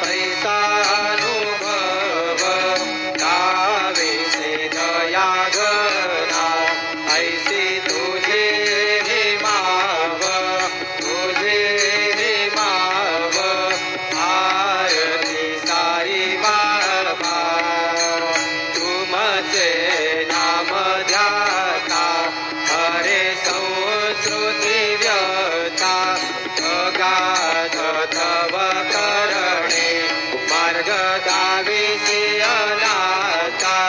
तैसा अनुभव गावेसे दया घना ऐसी तुझे माव तुझे माव आरती साई बाबा तुमचे नाम ध्याता हरे संस्कृती व्यथा अगाध तव करणे मार्ग दाविसी अनाथा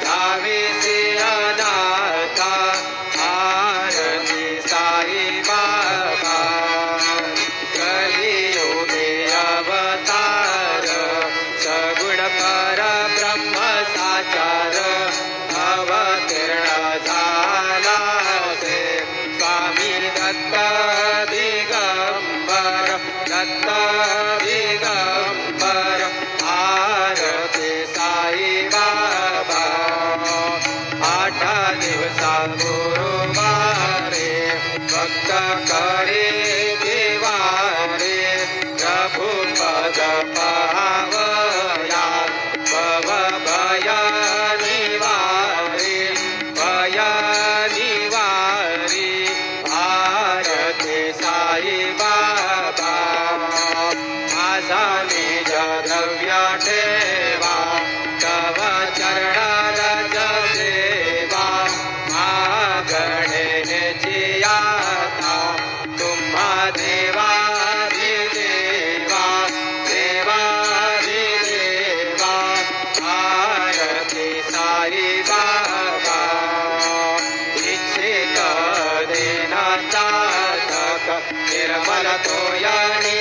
दाविसी अनाथा आरती साई बाबा कलियुगे अवतार सगुण पर ब्रह्म साचार अवतीर्ण झाला से स्वामी दत्त दिगंबर दत्त दिगंबर आरती साई बाबा 8 दिवसा गुरुवारे भक्त करे देवारे प्रभु पद पावया भव भय निवारे भय निवारे आरती साई बाबा माझा निज द्रव्य ठेवा तव चरणारज सेवा मागणेची आता तुम्हा देवाधिदेवा देवाधिदेवा आरती साई बाबा इच्छित देना चातक निर्मल तोयणी